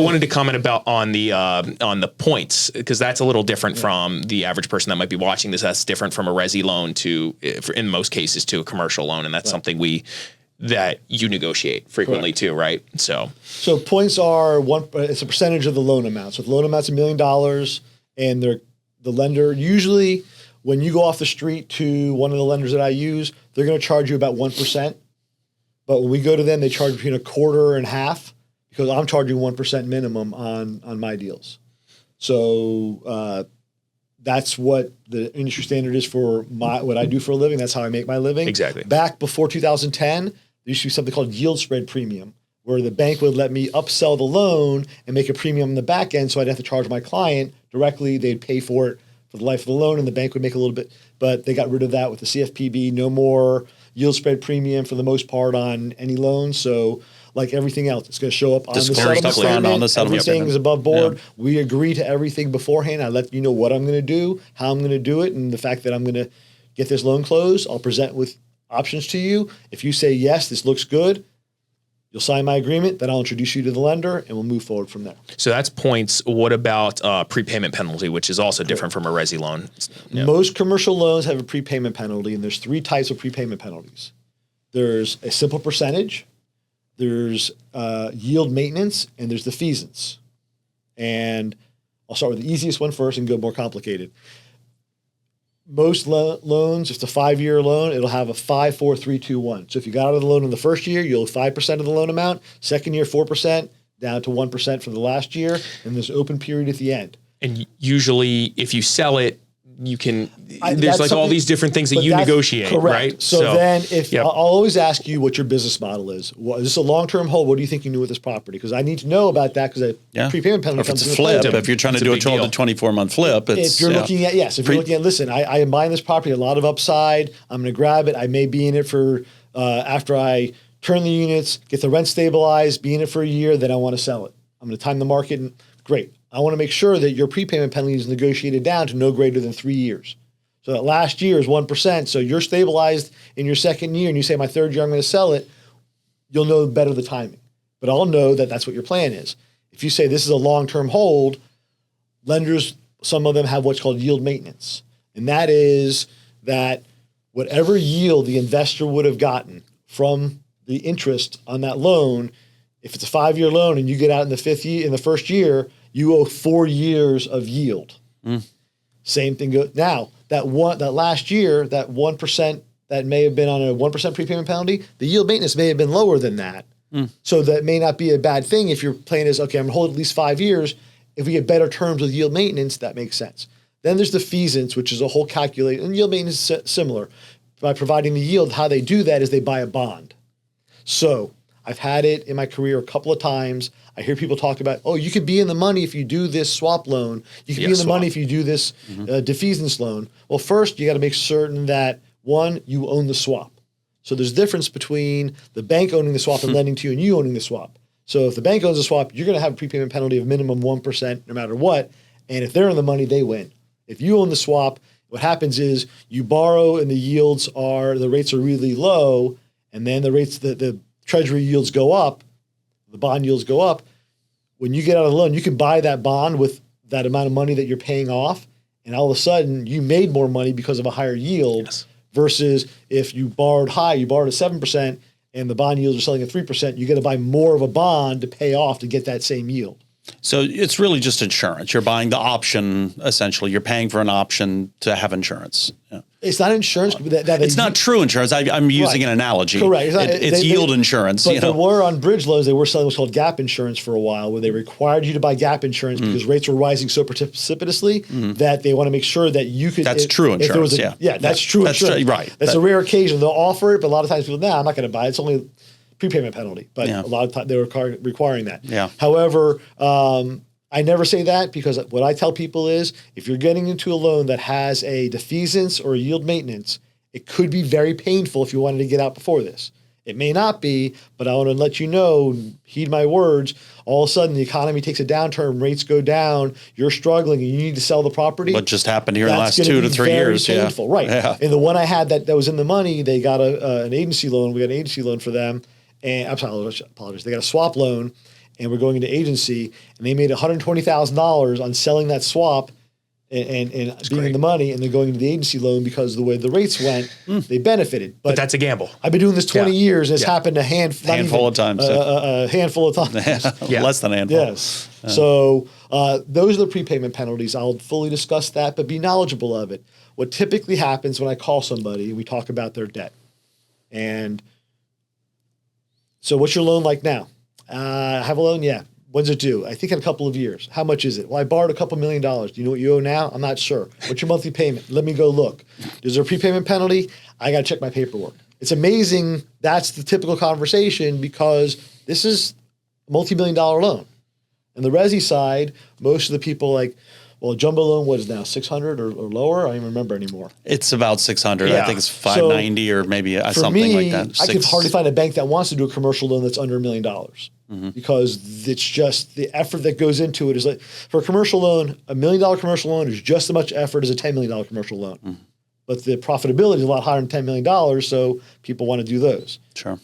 wanted to comment about on the points, because that's a little different from the average person that might be watching this. That's different from a resi loan to, in most cases, to a commercial loan, and that's something that you negotiate frequently too, right? So points are it's a percentage of the loan amount. So if the loan amount's $1 million, and the lender usually, when you go off the street to one of the lenders that I use, they're going to charge you about 1%. But when we go to them, they charge between 1/4 and half, because I'm charging 1% minimum on my deals. So that's what the industry standard is for what I do for a living. That's how I make my living. Exactly. Back before 2010, there used to be something called yield spread premium, where the bank would let me upsell the loan and make a premium on the back end, so I'd have to charge my client directly. They'd pay for it for the life of the loan, and the bank would make a little bit. But they got rid of that with the CFPB. No more yield spread premium for the most part on any loan. So like everything else, it's going to show up on the settlement statement. Everything is above board. Yeah. We agree to everything beforehand. I let you know what I'm going to do, how I'm going to do it, and the fact that I'm going to get this loan closed. I'll present with options to you. If you say, yes, this looks good, you'll sign my agreement. Then I'll introduce you to the lender, and we'll move forward from there. So that's points. What about prepayment penalty, which is also different from a resi loan? Yeah. Most commercial loans have a prepayment penalty, and there's 3 types of prepayment penalties. There's a simple percentage, there's yield maintenance, and there's defeasance. And I'll start with the easiest one first and go more complicated. Most loans, if it's a 5-year loan, it'll have a 5, 4, 3, 2, 1. So if you got out of the loan in the first year, you'll owe 5% of the loan amount. Second year, 4%, down to 1% for the last year, and there's an open period at the end. And usually, if you sell it, you can. There's like all these different things that you negotiate, correct. Right? So then, I'll always ask you what your business model is. Is this a long-term hold? What do you think you do with this property? Because I need to know about that, because prepayment penalty. Or if it's a flip, if you're trying to do a 12 to 24 month flip, if you're looking at listen, I am buying this property, a lot of upside. I'm going to grab it. I may be in it for after I turn the units, get the rent stabilized, be in it for a year, then I want to sell it. I'm going to time the market, and great. I want to make sure that your prepayment penalty is negotiated down to no greater than 3 years. So that last year is 1%. So you're stabilized in your second year, and you say, my third year I'm going to sell it. You'll know better the timing. But I'll know that that's what your plan is. If you say this is a long-term hold, lenders, some of them have what's called yield maintenance. And that is that whatever yield the investor would have gotten from the interest on that loan, if it's a 5-year loan and you get out in the first year, you owe 4 years of yield. Same thing goes now. That last year, that 1% that may have been on a 1% prepayment penalty, the yield maintenance may have been lower than that. So that may not be a bad thing if your plan is, okay, I'm gonna hold at least 5 years. If we get better terms with yield maintenance, that makes sense. Then there's defeasance, which is a whole calculation, and yield maintenance is similar. By providing the yield, how they do that is they buy a bond. So I've had it in my career a couple of times. I hear people talk about, you could be in the money if you do this swap loan. You could be in the money if you do this defeasance loan. Well, first, you got to make certain that, one, you own the swap. So there's a difference between the bank owning the swap and lending to you and you owning the swap. So if the bank owns the swap, you're going to have a prepayment penalty of minimum 1% no matter what. And if they're in the money, they win. If you own the swap, what happens is you borrow and the rates are really low, and then the treasury yields go up, the bond yields go up. When you get out of the loan, you can buy that bond with that amount of money that you're paying off, and all of a sudden you made more money because of a higher yield versus if you borrowed at 7% and the bond yields are selling at 3%, you got to buy more of a bond to pay off to get that same yield. So it's really just insurance. You're buying the option, essentially. You're paying for an option to have insurance. Yeah. It's not insurance. It's not true insurance. I'm using an analogy. Correct. It's yield insurance. But there were on bridge loans, they were selling what's called gap insurance for a while, where they required you to buy gap insurance because rates were rising so precipitously that they want to make sure that you could. That's true insurance. That's true insurance. Right. That's a rare occasion. They'll offer it, but a lot of times people, I'm not going to buy it. It's only prepayment penalty. But a lot of times they were requiring that. Yeah. However, I never say that, because what I tell people is if you're getting into a loan that has a defeasance or a yield maintenance, it could be very painful if you wanted to get out before this. It may not be, but I want to let you know, heed my words, all of a sudden the economy takes a downturn, rates go down, you're struggling, and you need to sell the property. What just happened here in the last 2 to 3 years. Painful. Right. Yeah. And the one I had that was in the money, they got an agency loan. We got an agency loan for them. And I apologize. They got a swap loan. and we're going into agency, and they made $120,000 on selling that swap and being great. in the money, and they're going into the agency loan because of the way the rates went, they benefited. But that's a gamble. I've been doing this 20 years, and it's happened a handful of times. A handful of times. Less than a handful. Yes. So those are the prepayment penalties. I'll fully discuss that, but be knowledgeable of it. What typically happens when I call somebody, we talk about their debt. And so what's your loan like now? I have a loan? Yeah. When's it due? I think in a couple of years. How much is it? Well, I borrowed a couple $1 million. Do you know what you owe now? I'm not sure. What's your monthly payment? Let me go look. Is there a prepayment penalty? I got to check my paperwork. It's amazing. That's the typical conversation because this is a multi-million-dollar loan. And the resi side, most of the people like, well, a jumbo loan, what is now, 600 or lower? I don't even remember anymore. It's about 600. Yeah. I think it's 590 or maybe something me, like that. I can hardly find a bank that wants to do a commercial loan that's under $1 million because it's just the effort that goes into it is like for a commercial loan, $1 million commercial loan is just as much effort as a $10 million commercial loan. But the profitability is a lot higher than $10 million, so people want to do those. Sure.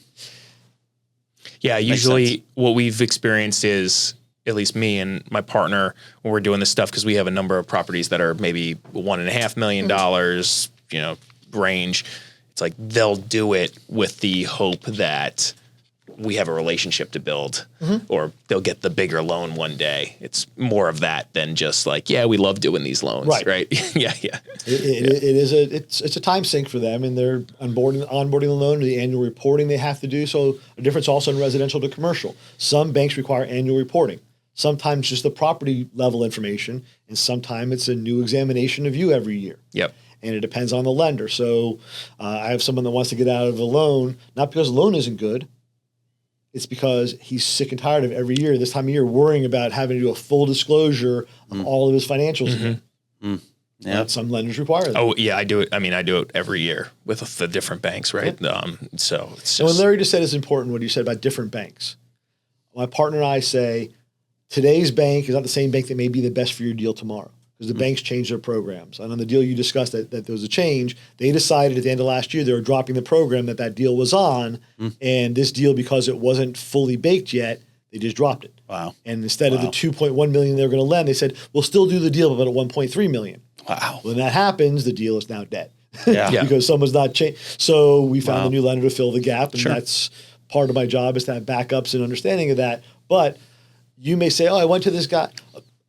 Yeah, usually what we've experienced is, at least me and my partner, when we're doing this stuff, because we have a number of properties that are maybe $1.5 million, range. It's like they'll do it with the hope that we have a relationship to build, or they'll get the bigger loan one day. It's more of that than just like, yeah, we love doing these loans, right? Yeah. It's a time sink for them, and they're onboarding the loan, the annual reporting they have to do. So a difference also in residential to commercial. Some banks require annual reporting. Sometimes just the property level information, and sometimes it's a new examination of you every year. Yep. And it depends on the lender. So I have someone that wants to get out of a loan, not because the loan isn't good. It's because he's sick and tired of every year, this time of year, worrying about having to do a full disclosure of all of his financials again. Yeah. Some lenders require that. Oh, yeah, I do it. I mean, I do it every year with the different banks, right? So it's just... And what Larry just said is important, what he said about different banks. My partner and I say, today's bank is not the same bank that may be the best for your deal tomorrow because the banks change their programs. And on the deal you discussed that there was a change, they decided at the end of last year they were dropping the program that deal was on. And this deal, because it wasn't fully baked yet, they just dropped it. Wow. And instead of the $2.1 million they were going to lend, they said, we'll still do the deal, but at $1.3 million. Wow. When that happens, the deal is now dead. Yeah. Because someone's not changed. So we found a new lender to fill the gap, and that's part of my job is to have backups and understanding of that. But you may say, oh, I went to this guy,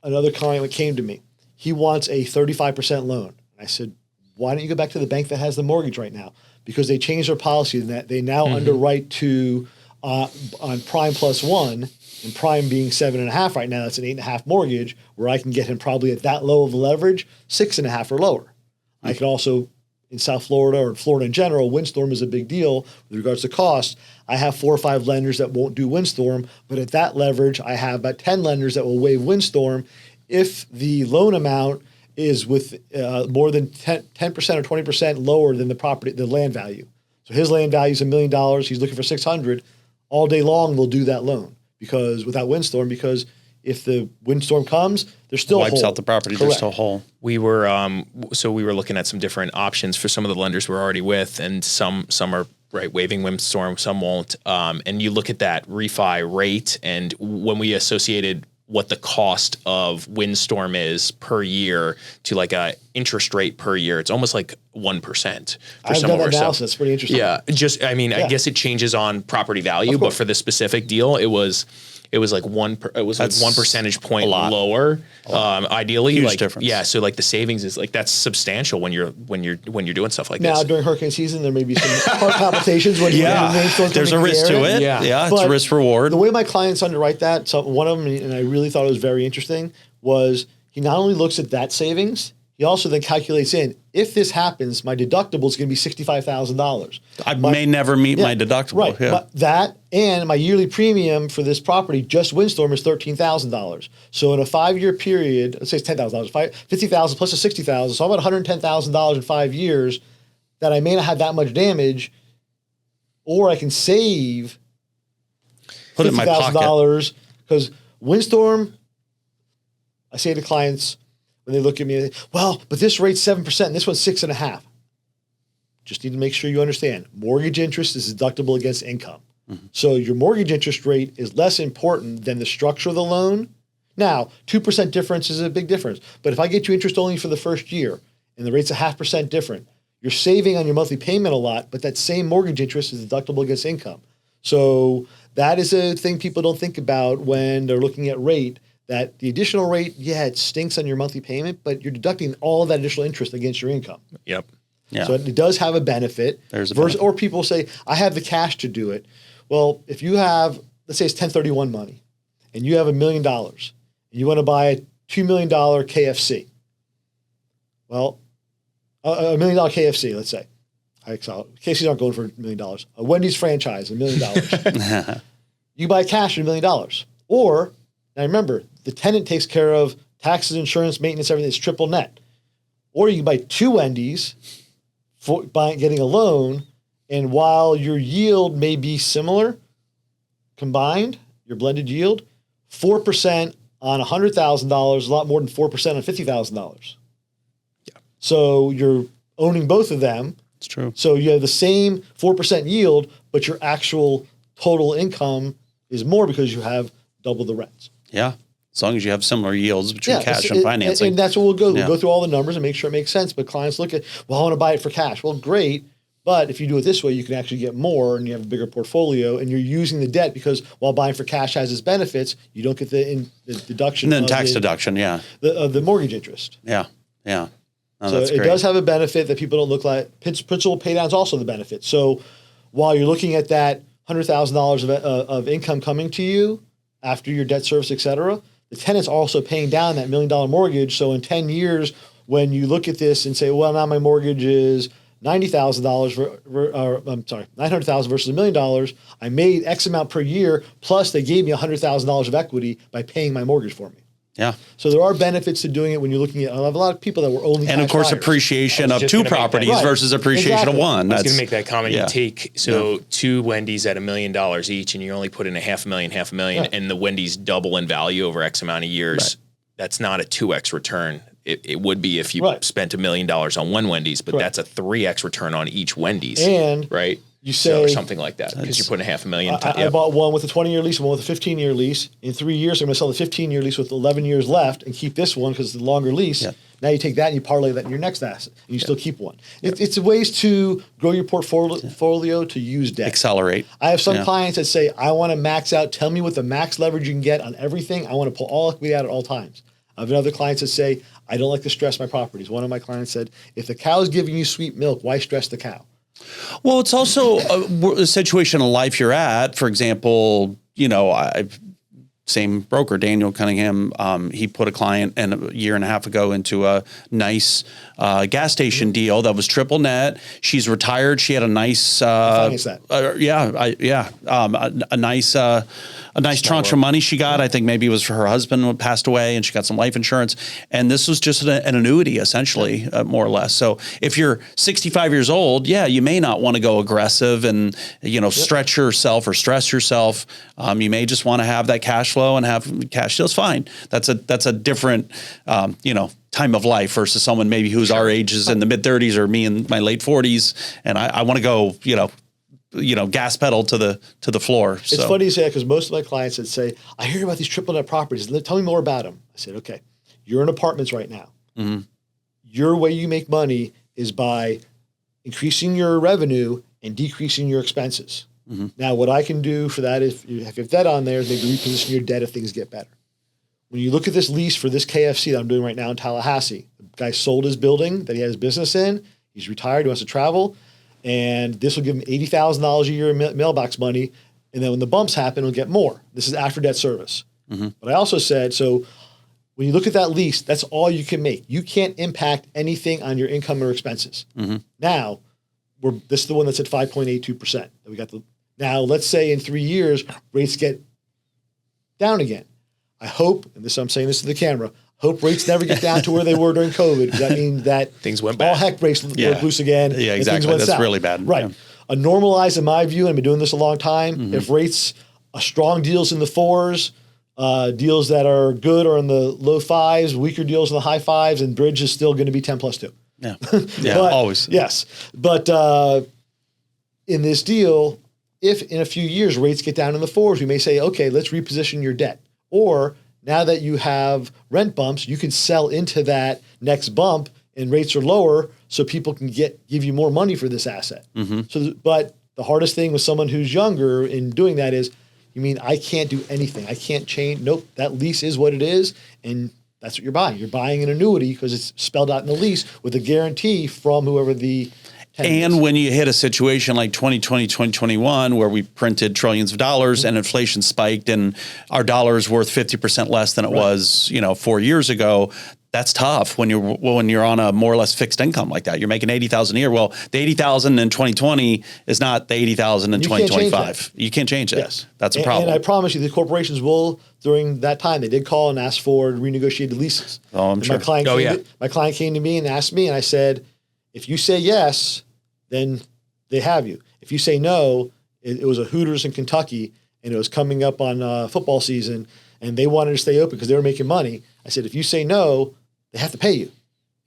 another client that came to me. He wants a 35% loan. I said, why don't you go back to the bank that has the mortgage right now? Because they changed their policy and that they now underwrite to on prime plus one, and prime being 7.5 right now, that's an 8.5 mortgage, where I can get him probably at that low of leverage, 6.5 or lower. I can also, in South Florida or Florida in general, windstorm is a big deal with regards to cost. I have 4 or 5 lenders that won't do windstorm, but at that leverage, I have about 10 lenders that will waive windstorm if the loan amount is with more than 10% or 20% lower than the land value. So his land value is $1 million. He's looking for 600. All day long, they'll do that loan because if the windstorm comes, they're still wipes whole. out the property. They're still whole. We were we were looking at some different options for some of the lenders we're already with, and some are waiving windstorm, some won't. And you look at that refi rate, and when we associated what the cost of windstorm is per year to like a interest rate per year, it's almost like 1%. I've done that analysis. It's pretty interesting. Yeah, I guess it changes on property value, but for the specific deal, it was like one percentage point lower. Ideally, huge difference. Yeah, so like the savings is like that's substantial when you're doing stuff like now, this. during hurricane season, there may be some heart palpitations when there's a risk to it. Yeah, it's a risk reward. The way my clients underwrite that, so one of them, and I really thought it was very interesting, was he not only looks at that savings, he also then calculates in, if this happens, my deductible is going to be $65,000. I may never meet my deductible. Right. Yeah. That and my yearly premium for this property, just windstorm, is $13,000. So in a 5-year period, let's say it's $10,000, $50,000 plus a $60,000, so I'm about $110,000 in 5 years that I may not have that much damage, or I can save Put it in my pocket. $50,000 because windstorm, I say to clients, when they look at me, well, but this rate's 7% and this one's 6.5. Just need to make sure you understand. Mortgage interest is deductible against income. So your mortgage interest rate is less important than the structure of the loan. Now, 2% difference is a big difference. But if I get you interest only for the first year and the rate's 0.5% different, you're saving on your monthly payment a lot, but that same mortgage interest is deductible against income. So that is a thing people don't think about when they're looking at rate, that the additional rate, yeah, it stinks on your monthly payment, but you're deducting all of that additional interest against your income. Yep. Yeah. So it does have a benefit. There's a benefit. Or people say, I have the cash to do it. Well, if you have, let's say it's 1031 money, and you have $1 million, and you want to buy a $2 million KFC. Well, $1 million KFC, let's say. KFC's aren't going for $1 million. A Wendy's franchise, $1 million. You buy cash for $1 million. Or, now remember, the tenant takes care of taxes, insurance, maintenance, everything. It's triple net. Or you can buy 2 Wendy's, getting a loan, and while your yield may be similar, combined, your blended yield, 4% on $100,000 is a lot more than 4% on $50,000. Yeah. So you're owning both of them. It's true. So you have the same 4% yield, but your actual total income is more because you have double the rents. Yeah. As long as you have similar yields between cash and financing. And that's what we'll go. We'll go through all the numbers and make sure it makes sense. But clients look at, well, I want to buy it for cash. Well, great. But if you do it this way, you can actually get more and you have a bigger portfolio and you're using the debt because while buying for cash has its benefits, you don't get the deduction. And then tax deduction, of the mortgage interest. Yeah, yeah. Oh, So it does have a benefit that people don't look like. Principal pay down is also the benefit. So while you're looking at that $100,000 of income coming to you after your debt service, et cetera, the tenant's also paying down that $1 million mortgage. So in 10 years, when you look at this and say, well, now my mortgage is $90,000 $900,000 versus $1 million, I made X amount per year, plus they gave me $100,000 of equity by paying my mortgage for me. Yeah. So there are benefits to doing it when you're looking at, I have a lot of people that were only and of course buyers. Appreciation of 2 properties versus appreciation of 1. I was going to make that comment. Yeah. You take 2 Wendy's at $1 million each, and you only put in $500,000, and the Wendy's double in value over X amount of years. Right. That's not a 2x return. It would be if you spent $1 million on one Wendy's, but that's a 3x return on each Wendy's. And right. You say or something like that because you're putting $500,000. I bought one with a 20-year lease and one with a 15-year lease. In 3 years, I'm going to sell the 15-year lease with 11 years left and keep this one because it's the longer lease. Yeah. Now you take that and you parlay that in your next asset and you still keep one. It's ways to grow your portfolio to use debt. Accelerate. I have some clients that say, I want to max out. Tell me what the max leverage you can get on everything. I want to pull all equity out at all times. I have other clients that say, I don't like to stress my properties. One of my clients said, if the cow is giving you sweet milk, why stress the cow? Well, it's also a situation of life you're at. For example, same broker, Daniel Cunningham, he put a client a year and a half ago into a nice gas station deal that was triple net. She's retired. She had a nice, a nice tranche of money she got. I think maybe it was for her husband who passed away and she got some life insurance. And this was just an annuity, essentially, more or less. So if you're 65 years old, you may not want to go aggressive and, stretch yourself or stress yourself. You may just want to have that cash flow and have cash deals. Fine. That's a different, time of life versus someone maybe who's our age is in the mid 30s or me in my late 40s. And I want to go, gas pedal to the floor. It's funny you say that because most of my clients would say, I hear about these triple net properties. Tell me more about them. I said, okay, you're in apartments right now. Mm-hmm. Your way you make money is by increasing your revenue and decreasing your expenses. Mm-hmm. Now, what I can do for that if you have debt on there is maybe reposition your debt if things get better. When you look at this lease for this KFC that I'm doing right now in Tallahassee, the guy sold his building that he had his business in. He's retired, he wants to travel. And this will give him $80,000 a year in mailbox money. And then when the bumps happen, he'll get more. This is after debt service. Mm-hmm. But I also said, so when you look at that lease, that's all you can make. You can't impact anything on your income or expenses. Mm-hmm. Now, this is the one that's at 5.82%. Now, let's say in 3 years, rates get down again. I hope, and I'm saying this to the camera, hope rates never get down to where they were during COVID. That means that things went all bad. Heck breaks loose again. Yeah, exactly. That's south. Really bad. Right. Yeah. A normalized, in my view, and I've been doing this a long time, if rates, strong deals in the 4s, deals that are good are in the low 5s, weaker deals in the high 5s, and bridge is still going to be 10+2. Yeah, yeah, always. Yes. But in this deal, if in a few years rates get down in the fours, we may say, okay, let's reposition your debt. Or now that you have rent bumps, you can sell into that next bump and rates are lower so people can give you more money for this asset. But the hardest thing with someone who's younger in doing that is, you mean I can't do anything. I can't change. Nope, that lease is what it is. And that's what you're buying. You're buying an annuity because it's spelled out in the lease with a guarantee from whoever the tenant is. When you hit a situation like 2020, 2021, where we printed trillions of dollars and inflation spiked and our dollar is worth 50% less than it was, 4 years ago, that's tough when you're on a more or less fixed income like that. You're making $80,000 a year. Well, the $80,000 in 2020 is not the $80,000 in 2025. You can't change it. Yes. That's a problem. And I promise you, the corporations will, during that time, they did call and ask for renegotiated leases. Oh, I'm sure. My client came to me and asked me, and I said, if you say yes, then they have you. If you say no, it was a Hooters in Kentucky, and it was coming up on football season, and they wanted to stay open because they were making money. I said, if you say no, they have to pay you.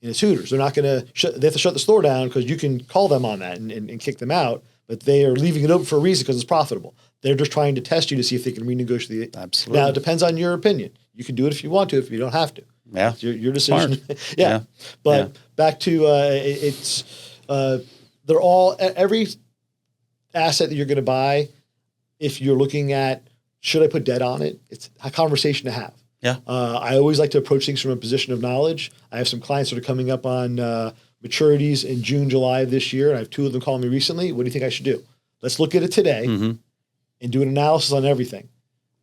And it's Hooters. They're not going to they have to shut the store down because you can call them on that and kick them out, but they are leaving it open for a reason because it's profitable. They're just trying to test you to see if they can renegotiate. Absolutely. Now, it depends on your opinion. You can do it if you want to, if you don't have to. Yeah. It's your decision. Yeah. But back to they're all, every asset that you're going to buy, if you're looking at, should I put debt on it? It's a conversation to have. Yeah. I always like to approach things from a position of knowledge. I have some clients that are coming up on maturities in June, July of this year. And I have 2 of them calling me recently. What do you think I should do? Let's look at it today and do an analysis on everything.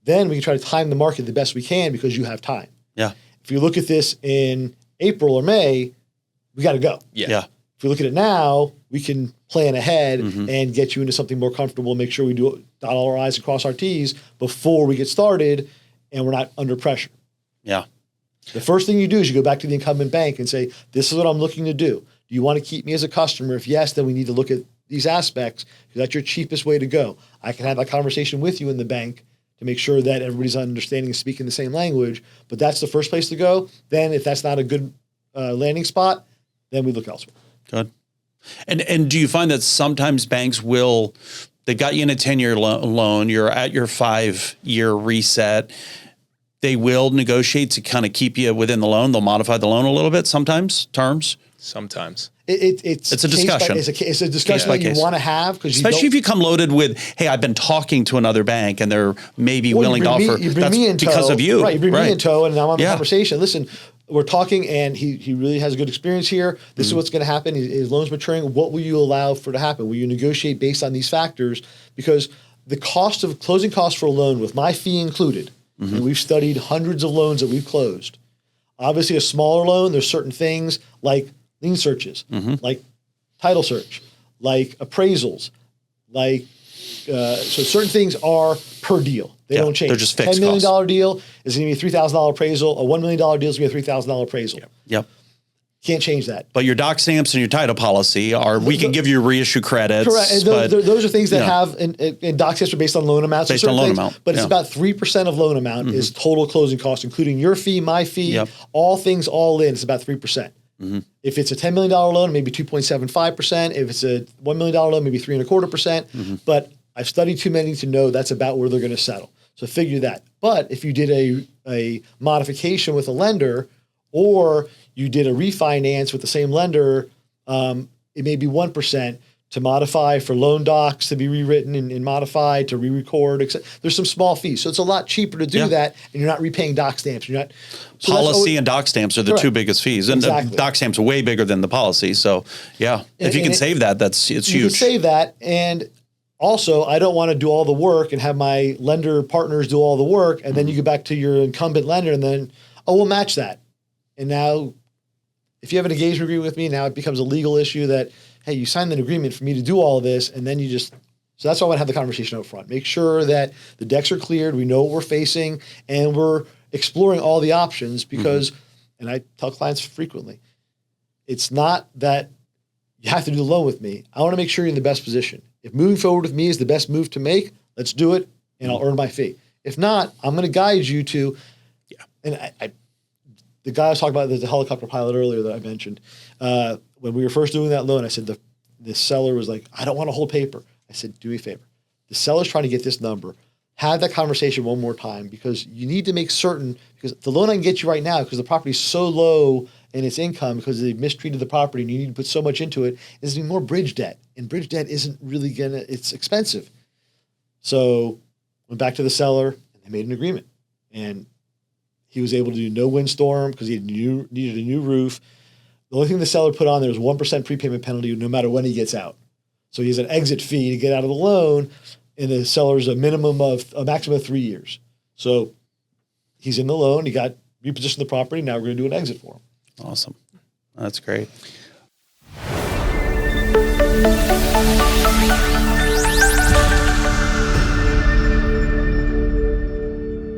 Then we can try to time the market the best we can because you have time. Yeah. If you look at this in April or May, we got to go. Yeah. If we look at it now, we can plan ahead and get you into something more comfortable, make sure we do dot all our I's and cross our T's before we get started and we're not under pressure. Yeah. The first thing you do is you go back to the incumbent bank and say, this is what I'm looking to do. Do you want to keep me as a customer? If yes, then we need to look at these aspects because that's your cheapest way to go. I can have that conversation with you in the bank to make sure that everybody's understanding and speaking the same language, but that's the first place to go. Then if that's not a good landing spot, then we look elsewhere. Good. And do you find that sometimes banks they got you in a 10-year loan, you're at your 5-year reset, they will negotiate to kind of keep you within the loan. They'll modify the loan a little bit sometimes, terms? Sometimes. It's a discussion. It's a discussion that you want to have. Especially if you come loaded with, hey, I've been talking to another bank and they're maybe willing to offer. You bring me in tow. Because of you. Right, you bring me in tow and I'm on the conversation. Listen, we're talking and he really has a good experience here. This is what's going to happen. His loan's maturing. What will you allow for to happen? Will you negotiate based on these factors? Because the cost of closing costs for a loan with my fee included, and we've studied hundreds of loans that we've closed. Obviously, a smaller loan, there's certain things like lien searches, like title search, like appraisals, like so certain things are per deal. They don't change. They're just fixed $10 million costs. deal is going to be a $3,000 appraisal. A $1 million deal is going to be a $3,000 appraisal. Yep. Can't change that. But your doc stamps and your title policy we can give you reissue credits. Correct. And those are things that have, and doc stamps are based on loan amounts. Based on loan amount. But it's about 3% of loan amount is total closing costs, including your fee, my fee, all things all in. It's about 3%. If it's a $10 million loan, maybe 2.75%. If it's a $1 million loan, maybe 3.25%. But I've studied too many to know that's about where they're going to settle. So figure that. But if you did a modification with a lender or you did a refinance with the same lender, it may be 1% to modify for loan docs to be rewritten and modified to re-record, etc. There's some small fees. So it's a lot cheaper to do that and you're not repaying doc stamps. You're not policy and doc stamps are the two biggest fees. And the doc stamps are way bigger than the policy. So if you can save that, it's huge. You can save that. And also, I don't want to do all the work and have my lender partners do all the work. And then you go back to your incumbent lender and then, we'll match that. And now if you have an engagement agreement with me, now it becomes a legal issue that, hey, you signed an agreement for me to do all of this, and then so that's why I want to have the conversation up front. Make sure that the decks are cleared, we know what we're facing, and we're exploring all the options because, and I tell clients frequently, it's not that you have to do the loan with me. I want to make sure you're in the best position. If moving forward with me is the best move to make, let's do it, and I'll earn my fee. If not, I'm going to guide you to, and the guy I was talking about, the helicopter pilot earlier that I mentioned, when we were first doing that loan, I said the seller was like, I don't want to hold paper. I said, do me a favor. The seller's trying to get this number. Have that conversation one more time, because you need to make certain, because the loan I can get you right now, because the property is so low in its income because they've mistreated the property and you need to put so much into it, is going to be more bridge debt. And bridge debt isn't really it's expensive. So went back to the seller and they made an agreement. And he was able to do no windstorm because he needed a new roof. The only thing the seller put on there was 1% prepayment penalty no matter when he gets out. So he has an exit fee to get out of the loan, and the seller's a maximum of 3 years. So he's in the loan. He got repositioned the property. Now we're going to do an exit for him. Awesome. That's great.